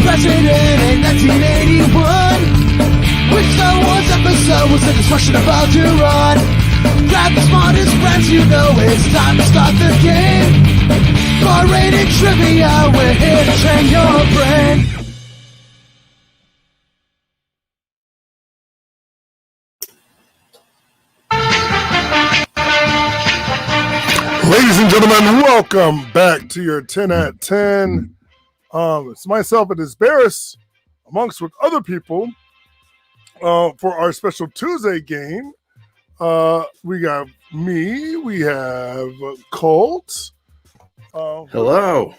president in 1981. Which Star Wars episode was the destruction about to run? Grab the smartest friends, you know it's time to start the game. R-rated trivia, we're here to train your brain. Ladies and gentlemen, welcome back to your 10 at 10. It's myself, it is Barris, amongst with other people, for our special Tuesday game. We got me, we have Colt. Hello.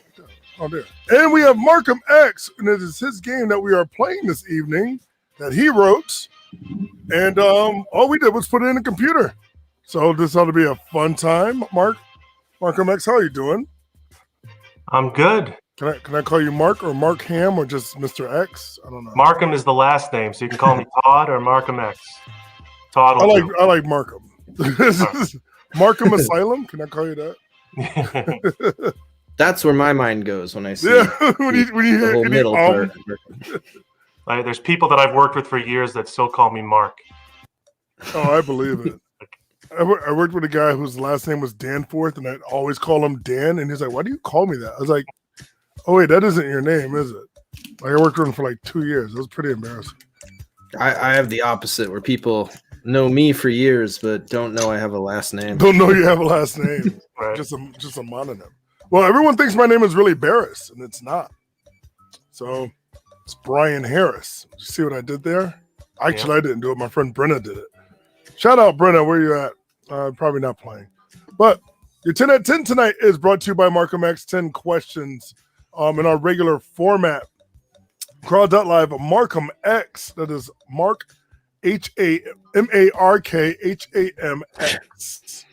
Oh, there. And we have MarkhamX, and it is his game that we are playing this evening that he wrote. And all we did was put it in a computer. So this ought to be a fun time. MarkhamX, how are you doing? I'm good. Can I call you Mark or Mark Ham or just Mr. X? I don't know. Markham is the last name, so you can call me Todd or MarkhamX. Todd. I like Markham. Markham Asylum. Can I call you that? That's where my mind goes when I see when you hear the whole middle part. There's people that I've worked with for years that still call me Mark. Oh, I believe it. I worked with a guy whose last name was Danforth, and I'd always call him Dan, and he's like, "Why do you call me that?" I was like, "Oh wait, that isn't your name, is it?" Like, I worked with him for like 2 years. It was pretty embarrassing. I have the opposite, where people know me for years but don't know I have a last name. Don't know you have a last name. Right. Just a mononym. Well, everyone thinks my name is really Barris, and it's not. So it's Brian Harris. Did you see what I did there? Actually, I didn't do it. My friend Brenna did it. Shout out, Brenna. Where you at? Probably not playing. But your 10 at 10 tonight is brought to you by MarkhamX. 10 questions in our regular format. Crowd.live, MarkhamX. That is Mark, HAMARKHAMX.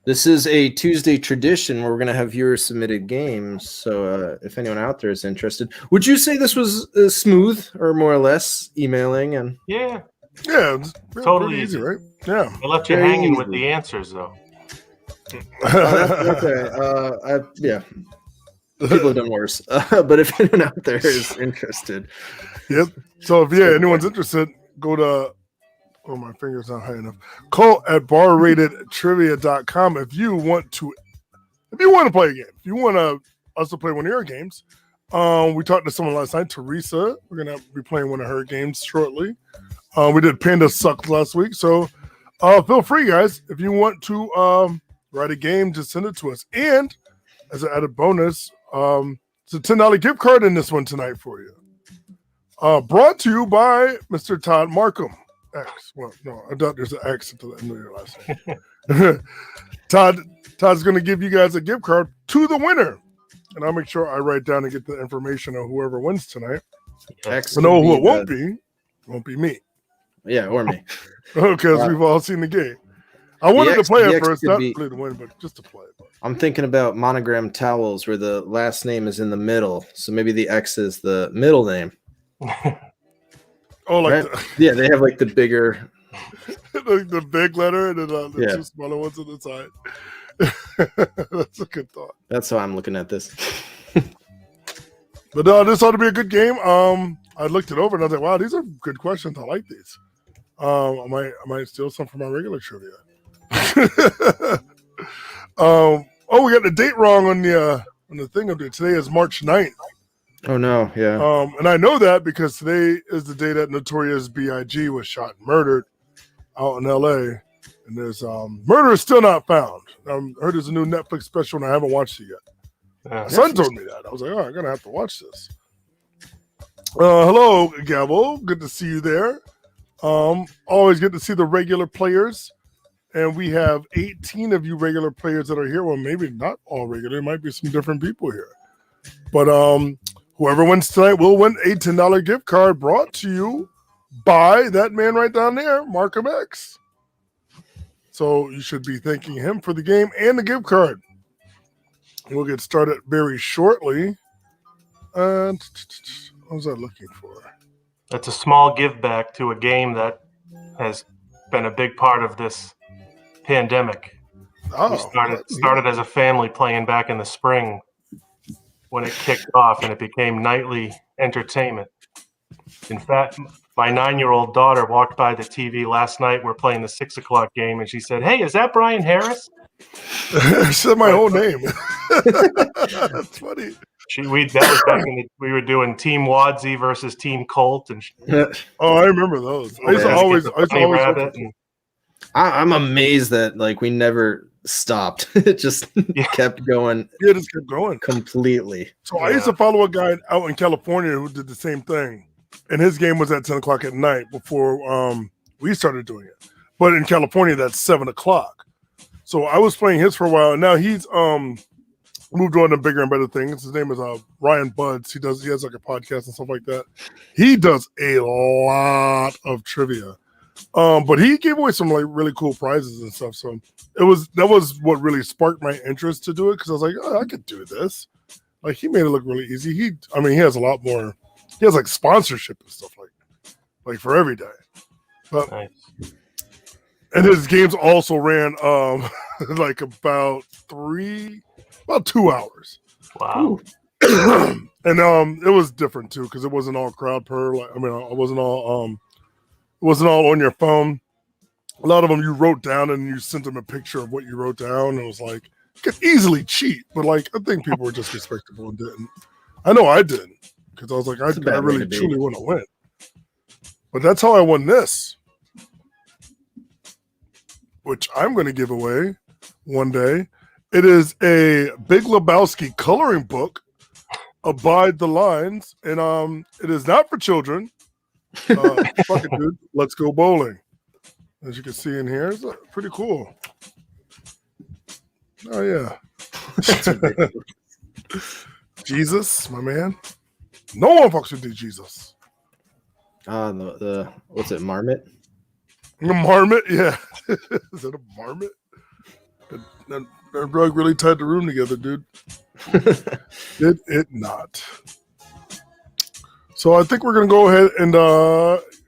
This is a Tuesday tradition where we're going to have viewer submitted games. So if anyone out there is interested, would you say this was smooth or more or less emailing? And Yeah, it's totally easy, right? Yeah. I left you Very hanging easy. with the answers, though. okay. Yeah. People have done worse. But if anyone out there is interested. Yep. So if anyone's interested, go to my finger's not high enough. Call at barratedtrivia.com if you want to play a game. If you want us to play one of your games. We talked to someone last night, Teresa. We're gonna be playing one of her games shortly. We did Panda Sucks last week, so feel free, guys. If you want to write a game, just send it to us. And as an added bonus, it's a $10 gift card in this one tonight for you. Brought to you by Mr. Todd Markham X. Well, no, I doubt there's an X at the end of your last name. Todd's going to give you guys a gift card to the winner, and I'll make sure I write down and get the information of whoever wins tonight. X I know who it won't be. It won't be me. Yeah, or me. Because we've all seen the game. I wanted to play it first, not be, play to win, but just to play it. I'm thinking about monogram towels where the last name is in the middle. So maybe the X is the middle name. Oh, like right? Yeah, they have like the bigger, the big letter and then the two smaller ones on the side. That's a good thought. That's how I'm looking at this. But this ought to be a good game. I looked it over and I was like, wow, these are good questions. I like these. I might steal some from my regular trivia. We got the date wrong on the thing up there. Today is March 9th. Oh no, yeah. And I know that because today is the day that Notorious B.I.G. was shot and murdered out in L.A. And there's murder is still not found. I heard there's a new Netflix special and I haven't watched it yet. My son told me that. I was like, I'm gonna have to watch this. Hello, Gavel. Good to see you there. Always good to see the regular players. And we have 18 of you regular players that are here. Well, maybe not all regular. There might be some different people here. But whoever wins tonight will win a $10 gift card brought to you by that man right down there, MarkhamX. So you should be thanking him for the game and the gift card. We'll get started very shortly. What was I looking for? That's a small give back to a game that has been a big part of this pandemic. We started as a family playing back in the spring. when it kicked off and it became nightly entertainment. In fact, my 9-year-old daughter walked by the TV last night. We're playing the 6 o'clock game, and she said, "Hey, is that Brian Harris?" She said my whole name. That's funny. That was back we were doing Team Wadsey versus Team Colt, and Oh, I remember those. I used to always rabbit. I'm amazed that like we never stopped. It just kept going. Yeah, it just kept going completely. So I used to follow a guy out in California who did the same thing, and his game was at 10 o'clock at night before we started doing it. But in California, that's 7 o'clock. So I was playing his for a while, and now he's moved on to bigger and better things. His name is Ryan Buds. He has like a podcast and stuff like that. He does a lot of trivia. But he gave away some like really cool prizes and stuff. So that was what really sparked my interest to do it, because I was like, oh, I could do this. Like, he made it look really easy. He has a lot more. He has like sponsorship and stuff like for every day. But nice. And his games also ran like about 2 hours. Wow. And it was different too, because it wasn't all crowd per. Like, it wasn't all on your phone. A lot of them you wrote down and you sent them a picture of what you wrote down. And it was like, you could easily cheat, but like, I think people were just respectable and didn't. I know I didn't, because I was like, I really truly want to win. But that's how I won this, which I'm going to give away one day. It is a Big Lebowski coloring book, Abide the Lines, and it is not for children. Fuck it, dude. Let's go bowling. As you can see in here, it's pretty cool. Oh yeah. Jesus, my man. No one fucks with Jesus. The what's it, Marmot? The Marmot, yeah. Is that a Marmot? That rug really tied the room together, dude. Did it not? So I think we're gonna go ahead and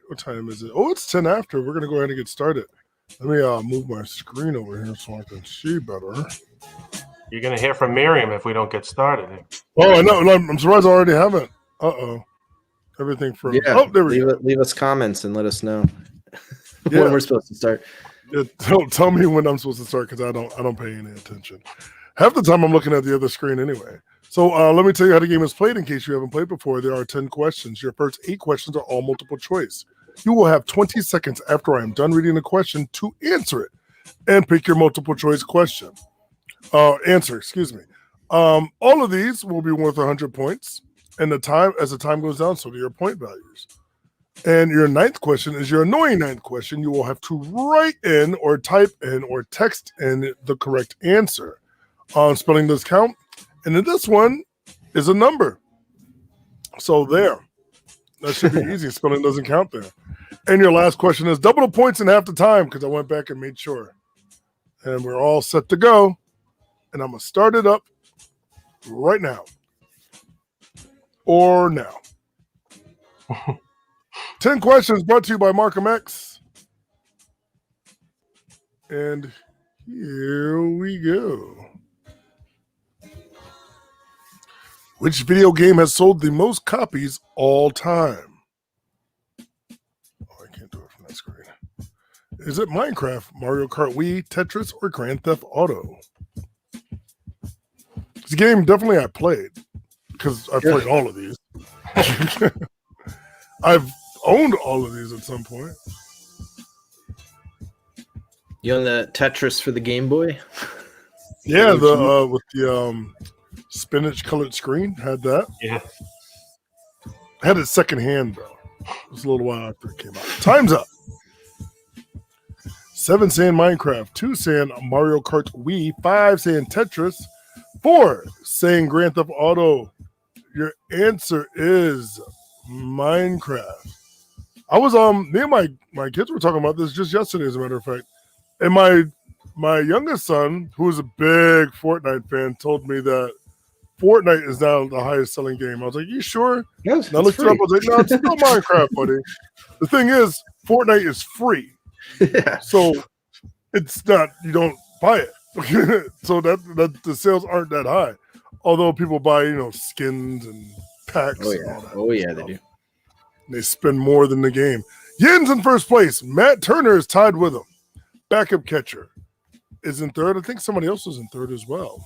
what time is it? Oh, it's 10 after. We're gonna go ahead and get started. Let me move my screen over here so I can see better. You're gonna hear from Miriam if we don't get started. Oh, I know. I'm surprised I already haven't. Everything from there we go. Leave us comments and let us know when we're supposed to start. Yeah, tell me when I'm supposed to start, because I don't pay any attention. Half the time I'm looking at the other screen anyway. So let me tell you how the game is played in case you haven't played before. There are 10 questions. Your first 8 questions are all multiple choice. You will have 20 seconds after I am done reading the question to answer it and pick your multiple choice question. Answer, excuse me. All of these will be worth 100 points. And as the time goes down, so do your point values. And your 9th question is your annoying 9th question. You will have to write in or type in or text in the correct answer. Spelling does count. And then this one is a number. So there. That should be easy. Spelling doesn't count there. And your last question is double the points in half the time, because I went back and made sure. And we're all set to go. And I'm going to start it up right now. Or now. 10 questions brought to you by MarkhamX. And here we go. Which video game has sold the most copies all time? Oh, I can't do it from that screen. Is it Minecraft, Mario Kart Wii, Tetris, or Grand Theft Auto? This game definitely I played, because I played all of these. I've owned all of these at some point. You own the Tetris for the Game Boy? Yeah, the with the spinach colored screen, had that. Yeah. Had it secondhand though. It was a little while after it came out. Time's up. 7 saying Minecraft, 2 saying Mario Kart Wii, 5 saying Tetris, 4 saying Grand Theft Auto. Your answer is Minecraft. I was me and my kids were talking about this just yesterday, as a matter of fact. And my youngest son, who is a big Fortnite fan, told me that Fortnite is now the highest selling game. I was like, you sure? Yes. And I looked it up. I was like, no, it's still Minecraft, buddy. The thing is, Fortnite is free. Yeah. So it's not, you don't buy it. So that the sales aren't that high. Although people buy, skins and packs Oh and all yeah. that. Oh yeah, they stuff. do. They spend more than the game. Yin's in first place. Matt Turner is tied with him. Backup catcher is in third. I think somebody else is in third as well.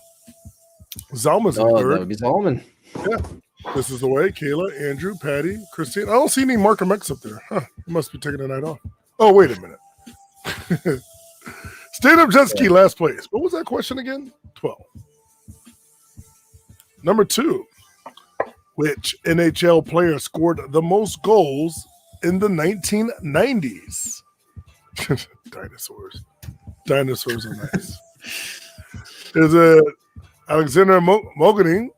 Zalma's in Oh, that third. would be Zalman. Yeah. This is the way. Kayla, Andrew, Patty, Christine. I don't see any MarkhamX up there. Huh. He must be taking a night off. Oh, wait a minute. State of jet ski, last place. What was that question again? 12. Number 2. Which NHL player scored the most goals in the 1990s? Dinosaurs. Dinosaurs are nice. Is it Alexander Moganin,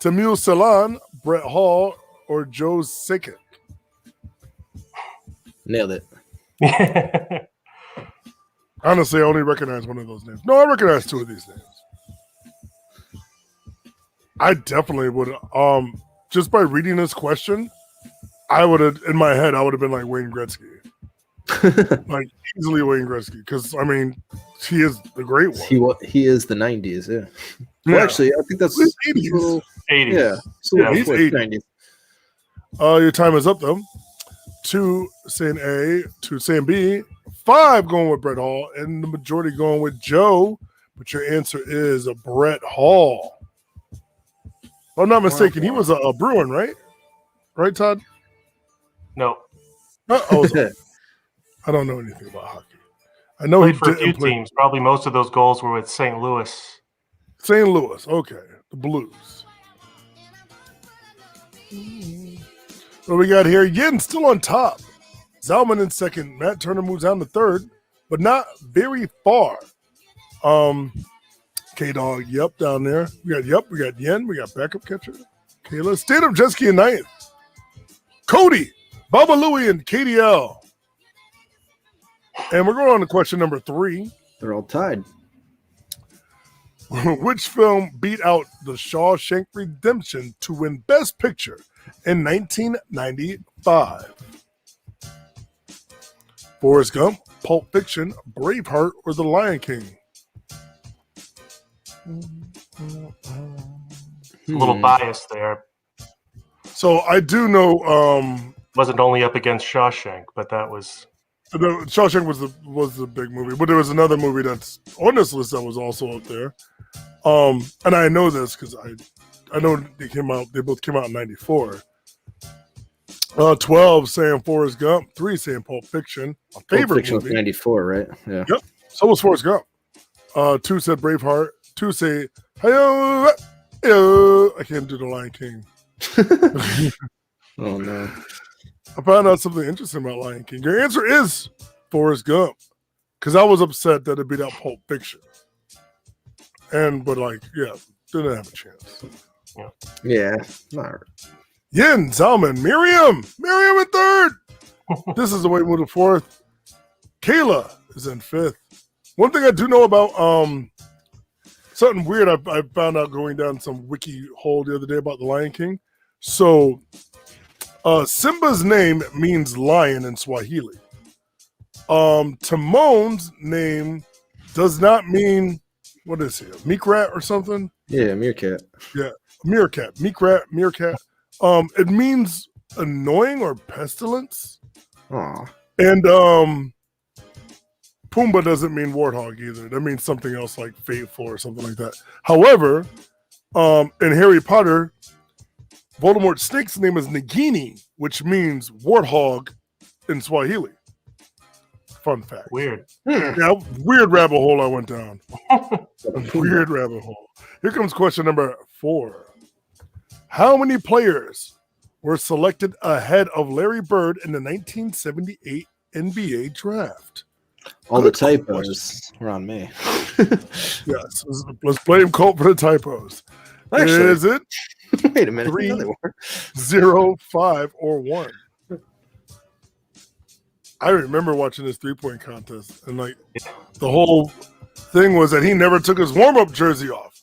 Tamil Salan, Brett Hall, or Joe Sakic? Nailed it. Honestly, I only recognize one of those names. No, I recognize 2 of these names. I definitely would. Just by reading this question, I would have, in my head, I would have been like Wayne Gretzky. Like, easily Wayne Gretzky. Because, I mean, he is the great one. He is the 90s, yeah. Well, actually, I think that's 80s. little, 80s. yeah. Yeah, he's 80. 90s. Your time is up, though. 2 saying A, 2 saying B, 5 going with Brett Hall, and the majority going with Joe. But your answer is a Brett Hall. If I'm not mistaken, he was a Bruin, right? Right, Todd? No. I don't know anything about hockey. I know Played he for a did few teams. Probably most of those goals were with St. Louis. St. Louis, okay. The Blues. What do we got here? Yin still on top. Zalman in second. Matt Turner moves down to third, but not very far. K-Dog, yep, down there. We got Yen, we got backup catcher. Kayla, State of jet ski in ninth. Cody, Baba Louie, and KDL. And we're going on to question number 3. They're all tied. Which film beat out The Shawshank Redemption to win Best Picture in 1995? Forrest Gump, Pulp Fiction, Braveheart, or The Lion King? A little biased there. So I do know Wasn't only up against Shawshank, but that was Shawshank was the big movie, but there was another movie that's on this list that was also up there. And I know this because I know they both came out in 94. 12 saying Forrest Gump, 3 saying Pulp Fiction. My favorite Pulp Fiction movie. was 94, right? Yeah. Yep. So was Forrest Gump. 2 said Braveheart. 2 say I can't do The Lion King. Oh no. I found out something interesting about Lion King. Your answer is Forrest Gump, because I was upset that it beat out Pulp Fiction. But didn't have a chance. Yeah. Not Yin, Zalman, Miriam in third. This is the way we move to fourth. Kayla is in fifth. One thing I do know about something weird I found out going down some wiki hole the other day about the Lion King. So Simba's name means lion in Swahili. Timon's name does not mean, what is he, a meerkat or something? Yeah, meerkat. Yeah, meerkat. Meerkat. It means annoying or pestilence. Aw. And Pumbaa doesn't mean warthog either. That means something else like faithful or something like that. However, in Harry Potter, Voldemort's snake's name is Nagini, which means warthog in Swahili. Fun fact. weird. Yeah, weird rabbit hole I went down. Weird rabbit hole. Here comes question number 4. How many players were selected ahead of Larry Bird in the 1978 NBA draft? All the typos were on me. Yes, let's blame Colt for the typos. Actually, Is it wait a minute. 3, No, they weren't. 0, 5, or 1? I remember watching this 3-point contest, and the whole thing was that he never took his warm-up jersey off,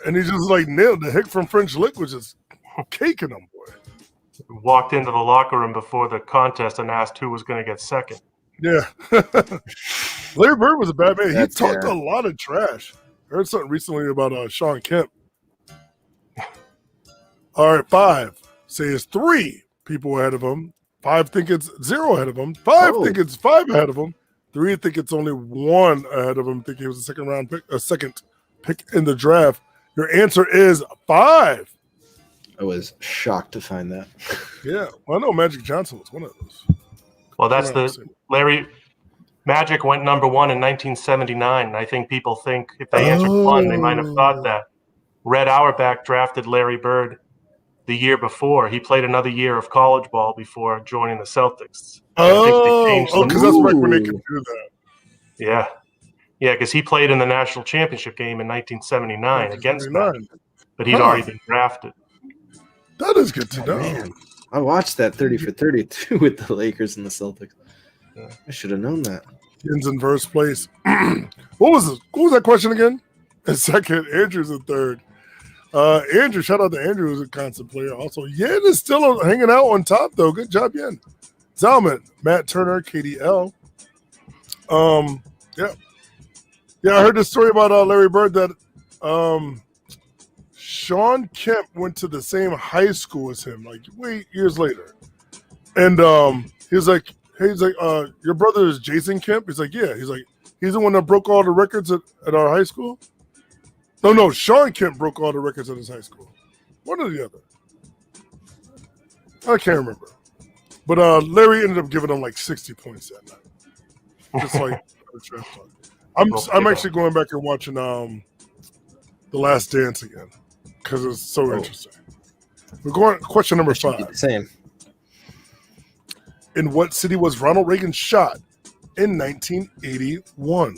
and he just nailed the Hick from French Lick, was just caking him, boy. Walked into the locker room before the contest and asked who was going to get second. Yeah, Larry Bird was a bad man. That's he talked fair. a lot of trash. I heard something recently about Sean Kemp. All right, 5 say it's 3 people ahead of him. 5 think it's 0 ahead of him. 5 think it's 5 ahead of him. 3 think it's only 1 ahead of him. Think he was a second pick in the draft. Your answer is 5. I was shocked to find that. Yeah, well, I know Magic Johnson was one of those. Well, that's Larry Magic went number 1 in 1979. And I think people think if they answered 1, they might have thought that. Red Auerbach drafted Larry Bird the year before. He played another year of college ball before joining the Celtics. Because that's back when they could do that. Yeah. Yeah, because he played in the national championship game in 1979 against Magic, but he'd already been drafted. That is good to know. Man. I watched that 30 for 32 with the Lakers and the Celtics. Yeah. I should have known that. Yen's in first place. What was that question again? In second, Andrew's in third. Andrew, shout out to Andrew, who's a constant player. Also, Yen is still hanging out on top, though. Good job, Yen. Zalman, Matt Turner, KDL. Yeah, I heard this story about Larry Bird that Sean Kemp went to the same high school as him, like years later. And he's like, your brother is Jason Kemp? He's like, yeah. He's like, he's the one that broke all the records at our high school? No, Sean Kemp broke all the records at his high school. One or the other. I can't remember. But Larry ended up giving him like 60 points that night. Just like I'm actually going back and watching The Last Dance again because it's so interesting. We're going question number 5. Same. In what city was Ronald Reagan shot in 1981?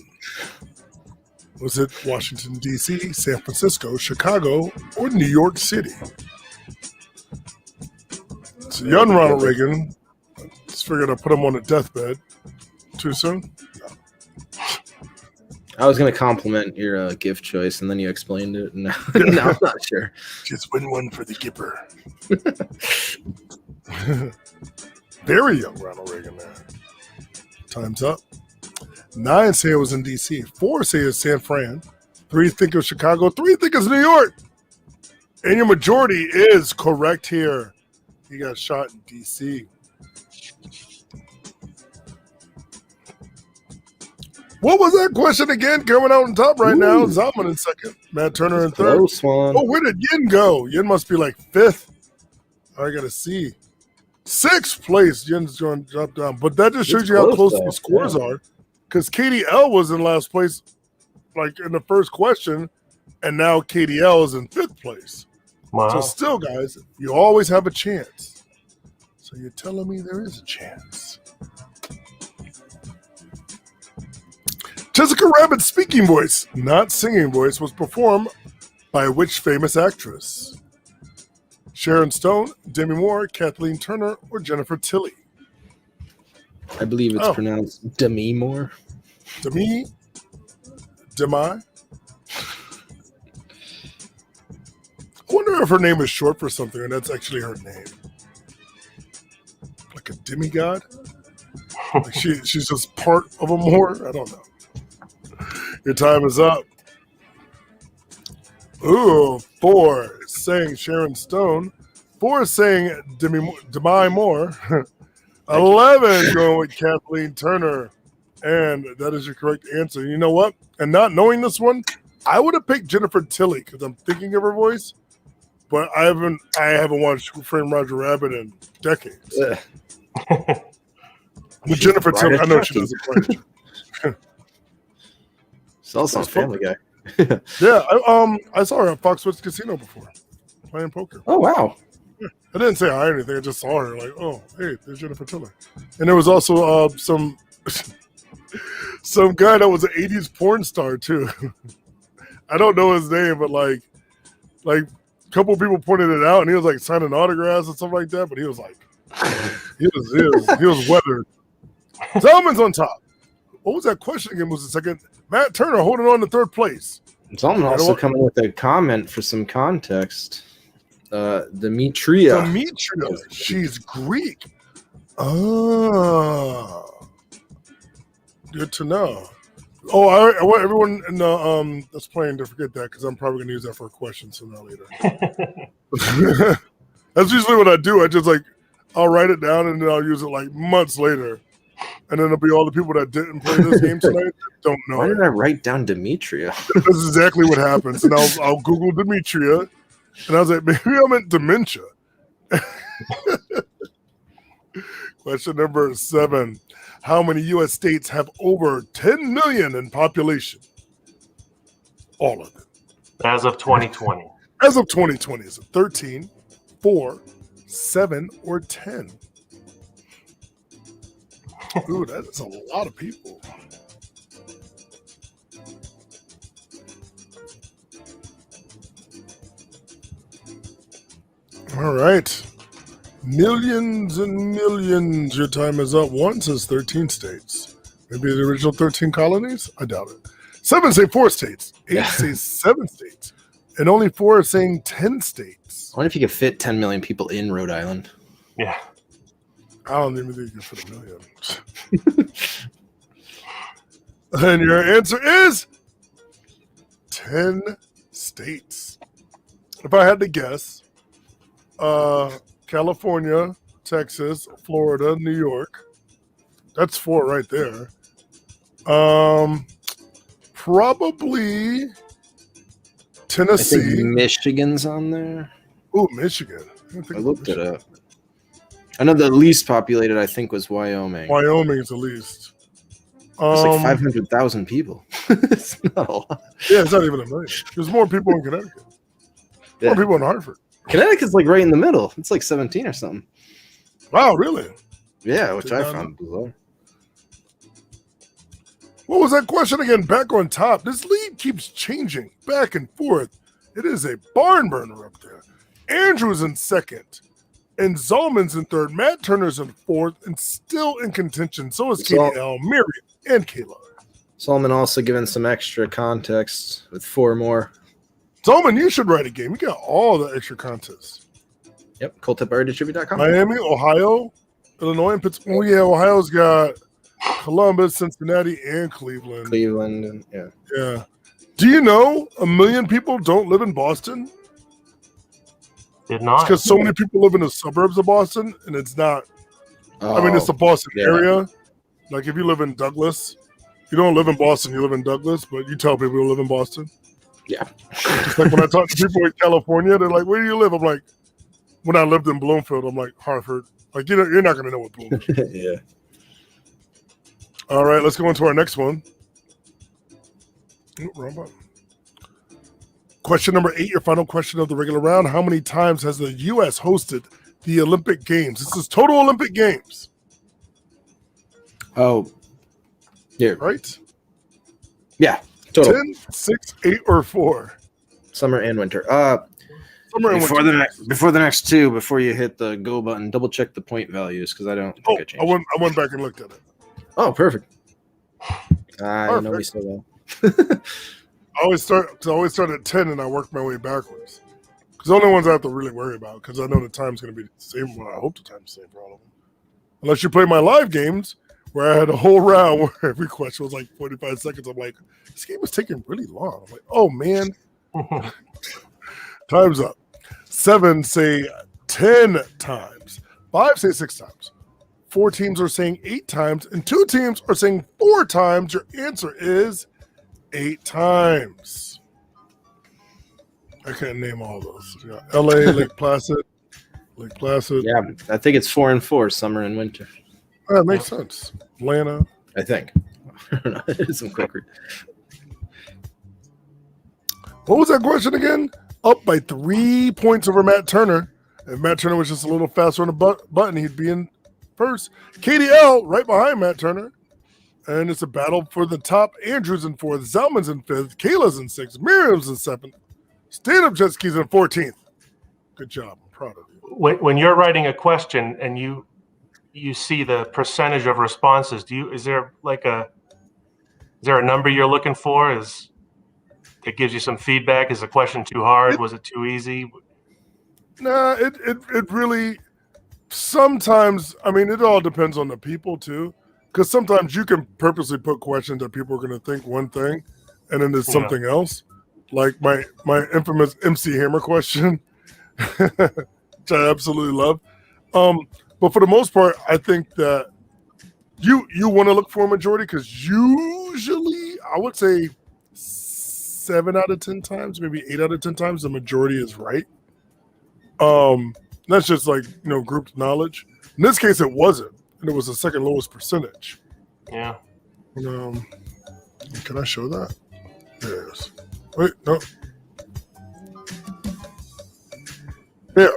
Was it Washington, D.C., San Francisco, Chicago, or New York City? It's a young Ronald Reagan. Just figured I'd put him on a deathbed. Too soon? No. I was going to compliment your gift choice, and then you explained it. And now I'm not sure. Just win one for the Gipper. Very young Ronald Reagan there. Time's up. 9 say it was in D.C. 4 say it's San Fran. 3 think it was Chicago. 3 think it's New York. And your majority is correct here. He got shot in D.C. What was that question again? Coming out on top right now. Zalman in second. Matt Turner in third. Close one. Oh, where did Yin go? Yin must be like 5th. I got to see. 6th place. Yin's going to drop down. But that just shows you how close the scores are. Because KDL was in last place, like in the first question, and now KDL is in 5th place. Wow. So still, guys, you always have a chance. So you're telling me there is a chance. Jessica Rabbit's speaking voice, not singing voice, was performed by which famous actress? Sharon Stone, Demi Moore, Kathleen Turner, or Jennifer Tilly? I believe it's pronounced Demi Moore. Demi? I wonder if her name is short for something, and that's actually her name. Like a demigod? Like she's just part of a Moor? I don't know. Your time is up. Ooh, 4 saying Sharon Stone. 4 saying Demi Moore. 11 going with Kathleen Turner. And that is your correct answer. You know what? And not knowing this one, I would have picked Jennifer Tilly because I'm thinking of her voice. But I haven't watched Who Framed Roger Rabbit in decades. But Jennifer Tilly, I know she doesn't play. She's also a Family Guy. Yeah, I saw her at Foxwoods Casino before, playing poker. Oh, wow. Yeah. I didn't say hi or anything. I just saw her like, oh, hey, there's Jennifer Tilly. And there was also some guy that was an 80s porn star, too. I don't know his name, but like a couple of people pointed it out, and he was like signing autographs and stuff like that, but he was like, he was weathered. Zalman's on top. What was that question again? Was the second? Matt Turner holding on to 3rd place. Zalman also coming with a comment for some context. Demetria. She's Greek. Oh. Good to know. Oh, I want everyone in the that's playing to forget that because I'm probably going to use that for a question sooner or later. That's usually what I do. I just I'll write it down and then I'll use it like months later. And then it'll be all the people that didn't play this game tonight that don't know. Why did I write down Demetria? That's exactly what happens. And I'll Google Demetria, and I was like, maybe I meant dementia. Question number 7. How many U.S. states have over 10 million in population? All of them. As of 2020. As of 2020, is it 13, 4, 7, or 10? Ooh, that is a lot of people. All right. Millions and millions. Your time is up. 1 says 13 states. Maybe the original 13 colonies? I doubt it. 7 say 4 states. 8 say 7 states. And only 4 are saying 10 states. I wonder if you could fit 10 million people in Rhode Island. Yeah. I don't even think you can fit a million. And your answer is 10 states. If I had to guess, California, Texas, Florida, New York. That's 4 right there. Probably Tennessee. I think Michigan's on there. Ooh, Michigan. I looked it up. I know the least populated, I think, was Wyoming. Wyoming is the least. It's like 500,000 people. It's not a lot. Yeah, it's not even a million. There's more people in Connecticut. More people in Hartford. Connecticut's like right in the middle. It's like 17 or something. Wow, really? Yeah, which I found bizarre. What was that question again? Back on top. This lead keeps changing back and forth. It is a barn burner up there. Andrew's in second. And Zalman's in third. Matt Turner's in fourth and still in contention. So is Katie L, Miriam, and Kayla. Solomon also given some extra context with 4 more. Zalman, you should write a game. You got all the extra contests. Yep, coldtipiredistribute.com. Miami, Ohio, Illinois, and Pittsburgh. Oh, yeah, Ohio's got Columbus, Cincinnati, and Cleveland. Cleveland, and Yeah. Do you know 1 million people don't live in Boston? Did not. Because so many people live in the suburbs of Boston, and it's not. I mean, it's the Boston area. Like if you live in Douglas, you don't live in Boston, you live in Douglas, but you tell people you live in Boston. Yeah. It's like when I talk to people in California, they're like, "Where do you live?" I'm like, when I lived in Bloomfield, I'm like, Hartford. Like, you're not going to know what Bloomfield is. Yeah. All right, let's go on to our next one. Oh, wrong button. Question number 8, your final question of the regular round. How many times has the U.S. hosted the Olympic Games? This is total Olympic Games. Oh. Yeah. Right? Yeah. Total. 10, 6, 8, or 4? Summer and winter. Summer and winter. Before the next 2, before you hit the go button, double check the point values because I don't think I changed. I went back and looked at it. Oh, perfect. I know we so well. I always start at 10 and I work my way backwards. Because the only ones I have to really worry about, because I know the time's going to be the same. Well, I hope the time's the same for all of them. Unless you play my live games, where I had a whole round where every question was like 45 seconds. I'm like, this game is taking really long. I'm like, oh, man. Time's up. 7 say 10 times. 5 say 6 times. 4 teams are saying 8 times. And 2 teams are saying 4 times. Your answer is 8 times. I can't name all those. LA, Lake Placid. Yeah, I think it's 4 and 4, summer and winter. That makes sense. Atlanta. I think. Some quick read. What was that question again? Up by 3 points over Matt Turner. If Matt Turner was just a little faster on the button, he'd be in first. Katie L right behind Matt Turner. And it's a battle for the top. Andrew's in 4th. Zalman's in 5th. Kayla's in 6th. Miriam's in 7th. Stand-up jet skis in 14th. Good job. I'm proud of you. When you're writing a question and you see the percentage of responses, is there a number you're looking for? It gives you some feedback? Is the question too hard? Was it too easy? Nah, it really sometimes, I mean, it all depends on the people too. Because sometimes you can purposely put questions that people are going to think one thing and then there's something else. Like my infamous MC Hammer question. which I absolutely love. But for the most part, I think that you want to look for a majority because usually I would say 7 out of 10 times, maybe 8 out of 10 times, the majority is right. That's just like, grouped knowledge. In this case, it wasn't, and it was the second lowest percentage. Yeah. Can I show that? There it is. Wait, no. Yeah.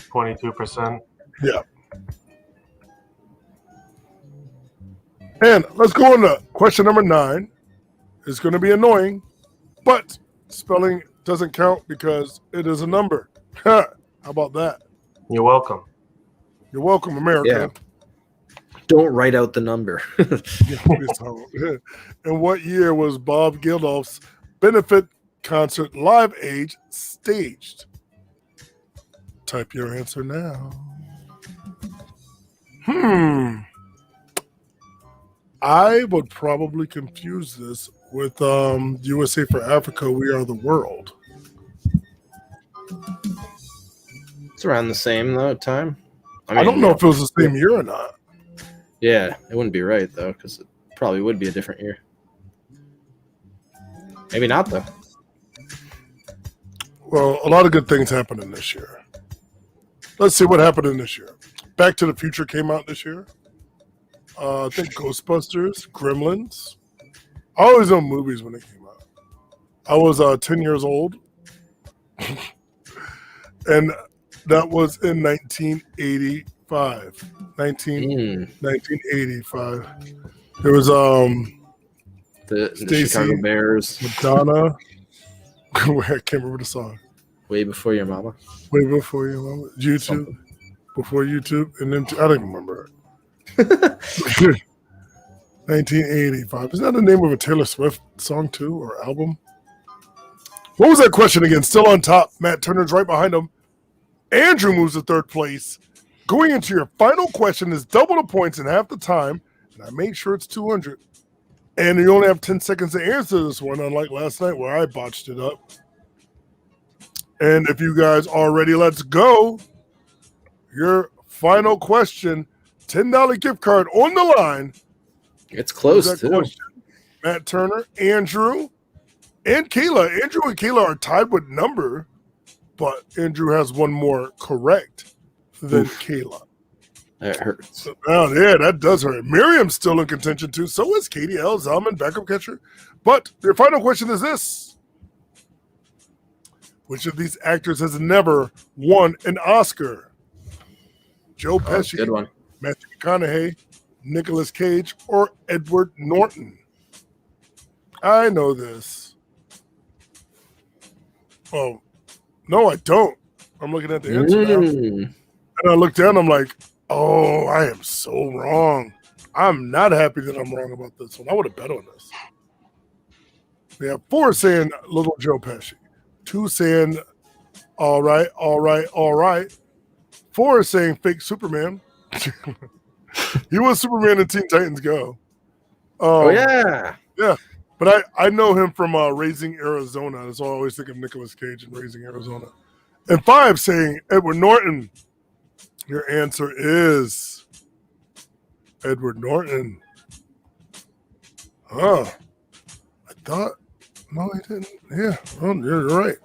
22%. Yeah. And let's go on to question number 9. It's going to be annoying, but spelling doesn't count because it is a number. How about that? You're welcome. You're welcome, America. Yeah. Don't write out the number. In what year was Bob Geldof's benefit concert Live Aid staged? Type your answer now. I would probably confuse this with USA for Africa, We Are the World. It's around the same though time. I don't know if it was the same year or not. Yeah, it wouldn't be right though, because it probably would be a different year. Maybe not though. Well, a lot of good things happened in this year. Let's see what happened in this year. Back to the Future came out this year. I think Ghostbusters, Gremlins. I always know movies when they came out. I was 10 years old. And that was in 1985. 1985. There was the Stacey, Chicago Bears. Madonna. I can't remember the song. Way before your mama. Way before your mama. YouTube. Something. Before YouTube. And then I don't even remember it. 1985. Isn't that the name of a Taylor Swift song too, or album? What was that question again? Still on top. Matt Turner's right behind him. Andrew moves to third place. Going into your final question is double the points in half the time. And I made sure it's 200. And you only have 10 seconds to answer this one, unlike last night where I botched it up. And if you guys are ready, let's go. Your final question, $10 gift card on the line. It's close too. Question? Matt Turner, Andrew, and Kayla. Andrew and Kayla are tied with number, but Andrew has one more correct than Kayla. That hurts. Oh, yeah, that does hurt. Miriam's still in contention too. So is Katie L. Zalman, backup catcher. But your final question is this. Which of these actors has never won an Oscar? Joe Pesci, good one. Matthew McConaughey, Nicolas Cage, or Edward Norton? I know this. Oh, no, I don't. I'm looking at the answer now. And I look down, I'm like, oh, I am so wrong. I'm not happy that I'm wrong about this one. I would have bet on this. We have 4 saying Little Joe Pesci. 2 saying all right. 4 saying fake Superman. He was Superman in Teen Titans Go. Yeah. Yeah. But I know him from Raising Arizona. So I always think of Nicolas Cage in Raising Arizona. And 5 saying Edward Norton. Your answer is Edward Norton. Huh. I thought. No, he didn't. Yeah. Oh, you're right.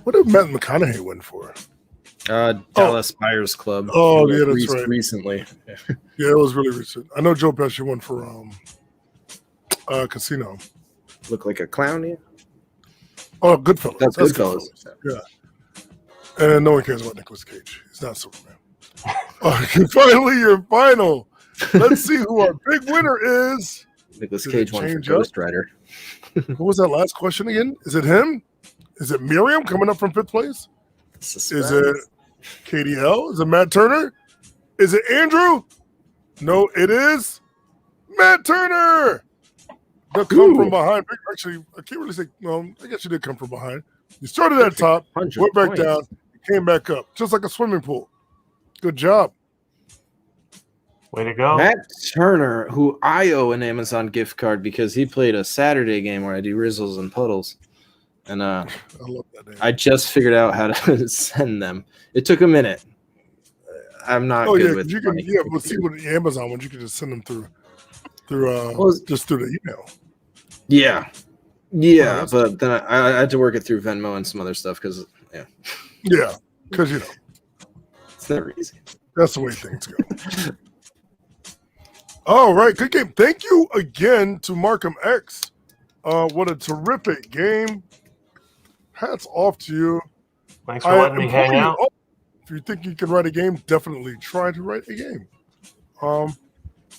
What did Matt McConaughey win for? Dallas Buyers Club. Oh, yeah, that's right. Recently. Yeah, it was really recent. I know Joe Pesci won for Casino. Look like a clown, yeah? Oh, Goodfellas. That's Goodfellas. Yeah. And no one cares about Nicolas Cage. He's not Superman. Finally, your final. Let's see who our big winner is. Nicolas Cage won for Ghost Rider. What was that last question again? Is it him? Is it Miriam coming up from 5th place? Suspense. Is it Katie L? Is it Matt Turner? Is it Andrew? No, it is Matt Turner. The come from behind. Actually, I can't really say, no, I guess you did come from behind. You started at top, went back down, came back up, just like a swimming pool. Good job. Way to go. Matt Turner, who I owe an Amazon gift card because he played a Saturday game where I do Rizzles and Puddles. And I love that name. I just figured out how to send them. It took a minute, I'm not Oh good yeah, with you can. money. Yeah, but see, with the Amazon ones, you can just send them through Well, just through the email. Yeah, Oh, but then I had to work it through Venmo and some other stuff because yeah, because it's never easy. that's the way things go. All right, good game. Thank you again to MarkhamX. What a terrific game. Hats off to you. Thanks for letting me hang out. If you think you can write a game, definitely try to write a game.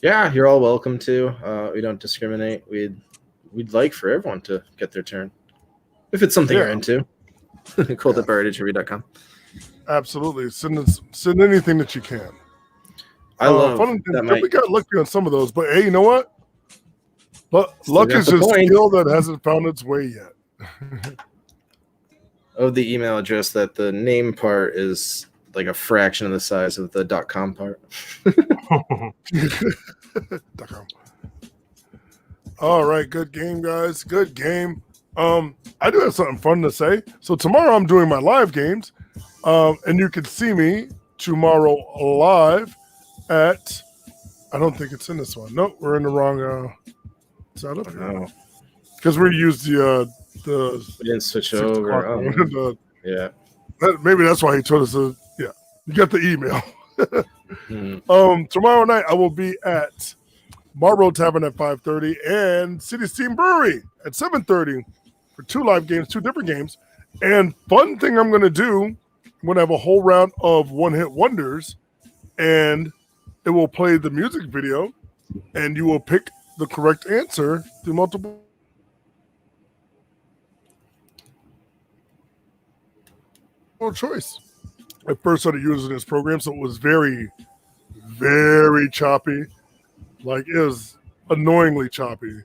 Yeah, you're all welcome to. We don't discriminate. We'd like for everyone to get their turn. If it's something you're into. Cold@barragetrivia.com. Absolutely. Send anything that you can. I love that. We got lucky on some of those, but hey, you know what? Luck is just a skill that hasn't found its way yet. The email address that the name part is like a fraction of the size of the .com part. .com. All right, good game, guys. Good game. I do have something fun to say. So tomorrow I'm doing my live games, and you can see me tomorrow live at. I don't think it's in this one. Nope, we're in the wrong setup. Because we used the. We didn't switch over. Yeah. Maybe that's why he told us. Yeah, you got the email. Tomorrow night I will be at Marlboro Tavern at 5:30 and City Steam Brewery at 7:30 for 2 live games, 2 different games. And fun thing I'm going to do, I'm going to have a whole round of one-hit wonders, and it will play the music video, and you will pick the correct answer through multiple choice. I first started using this program, so it was very, very choppy. Like, it was annoyingly choppy.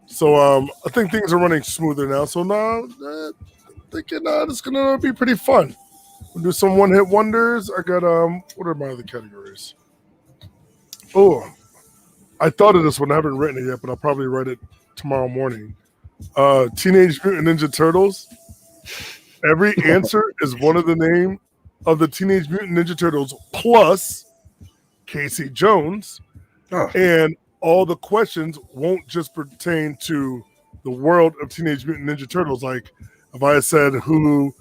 So I think things are running smoother now. So now thinking it's gonna be pretty fun. We'll do some one-hit wonders. I got what are my other categories? Oh, I thought of this one. I haven't written it yet, but I'll probably write it tomorrow morning. Teenage Mutant Ninja Turtles. Every answer is one of the name of the Teenage Mutant Ninja Turtles plus Casey Jones. And all the questions won't just pertain to the world of Teenage Mutant Ninja Turtles. Like if I said who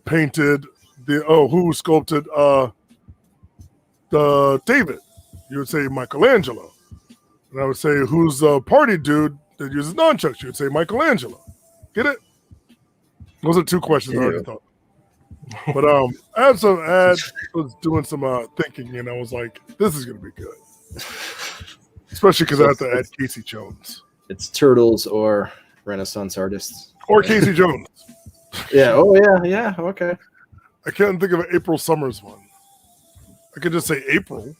painted who sculpted the David, you would say Michelangelo. And I would say who's the party dude that uses nunchucks, you would say Michelangelo. Get it? Those are 2 questions I already thought. But I was doing some thinking, and I was like, this is gonna be good. Especially because I have to add Casey Jones. It's Turtles or Renaissance artists. Or Casey Jones. Yeah. Oh, yeah. Okay. I can't think of an April Summers one. I could just say April.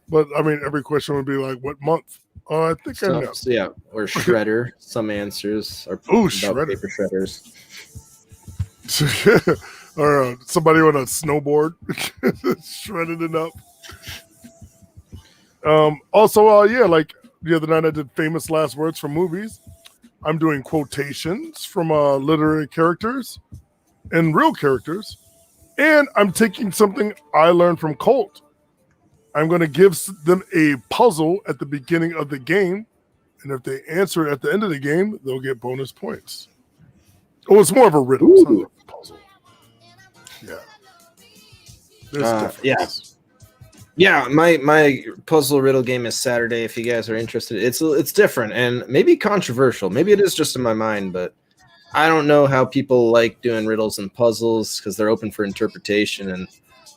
But, I mean, every question would be like, what month? I think I know. Yeah, or Shredder. Some answers are about Shredder. paper shredders. Or somebody on a snowboard shredded it up. Also, like the other night I did famous last words from movies. I'm doing quotations from literary characters and real characters. And I'm taking something I learned from Colt. I'm going to give them a puzzle at the beginning of the game. And if they answer it at the end of the game, they'll get bonus points. Oh, it's more of a riddle. It's not like a puzzle. Yeah. There's difference. Yeah, my puzzle riddle game is Saturday. If you guys are interested, it's different and maybe controversial. Maybe it is just in my mind, but I don't know how people like doing riddles and puzzles because they're open for interpretation, and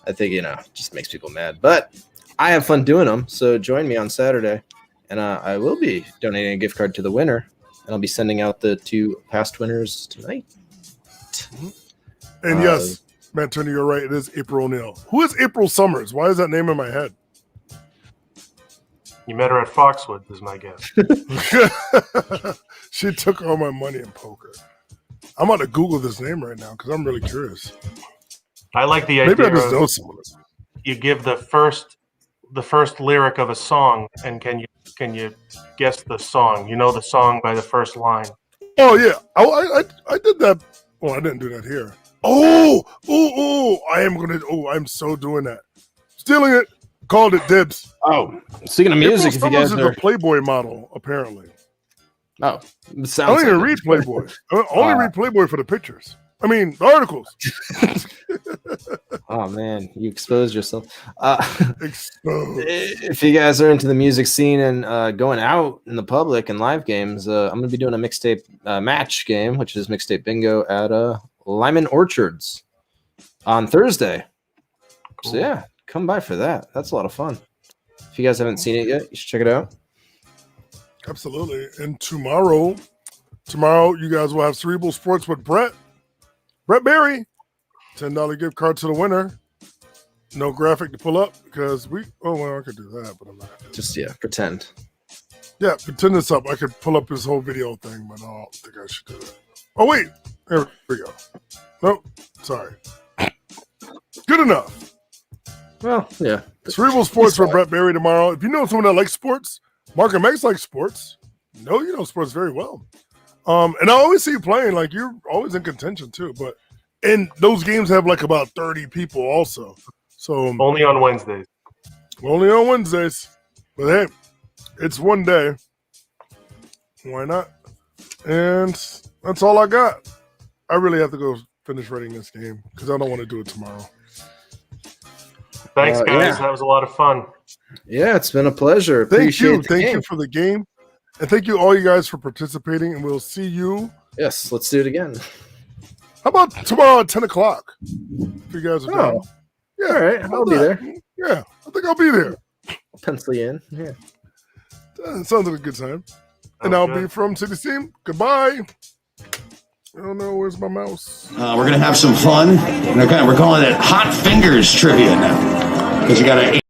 I think it just makes people mad. But I have fun doing them, so join me on Saturday, and I will be donating a gift card to the winner, and I'll be sending out the 2 past winners tonight. And yes. Matt Turner, you're right. It is April O'Neil. Who is April Summers? Why is that name in my head? You met her at Foxwood, is my guess. She took all my money in poker. I'm about to Google this name right now because I'm really curious. I like the idea. Maybe I just know someone. You give the first lyric of a song, and can you guess the song? You know the song by the first line. Oh yeah, I did that. Well, I didn't do that here. I'm so doing that. Stealing it. Called it dibs. Oh, speaking of music, if you guys is are a Playboy model, apparently. oh, I don't even read Playboy. I only read Playboy for the pictures. I mean, the articles. Oh man, you exposed yourself. Exposed. If you guys are into the music scene and going out in the public and live games, I'm going to be doing a mixtape match game, which is mixtape bingo at Lyman Orchards on Thursday. Cool. So yeah, come by for that. That's a lot of fun. If you guys haven't seen it yet, you should check it out. Absolutely. And tomorrow you guys will have Cerebral Sports with Brett Berry. $10 gift card to the winner. No graphic to pull up because I could do that, but I'm not. Just pretend. Yeah, pretend this up. I could pull up his whole video thing, but I don't think I should do that. Oh wait, there we go. Nope, sorry. Good enough. Well, yeah. Cerebral Sports with Brett Berry tomorrow. If you know someone that likes sports, MarkhamX likes sports. You know sports very well. And I always see you playing, like you're always in contention too. And those games have like about 30 people also. So only on Wednesdays. Only on Wednesdays. But hey, it's one day. Why not? And that's all I got. I really have to go finish writing this game because I don't want to do it tomorrow. Thanks, guys. That was a lot of fun. Yeah, it's been a pleasure. Thank you for the game. And thank you all you guys for participating. And we'll see you. Yes, let's do it again. How about tomorrow at 10 o'clock? If you guys are down. Yeah, all right. I'll be there. Yeah, I think I'll be there. Pencil you in. Yeah. Sounds like a good time. And I'll be from City Steam. Goodbye. I don't know. Where's my mouse? We're going to have some fun. We're calling it Hot Fingers Trivia now. Because you got to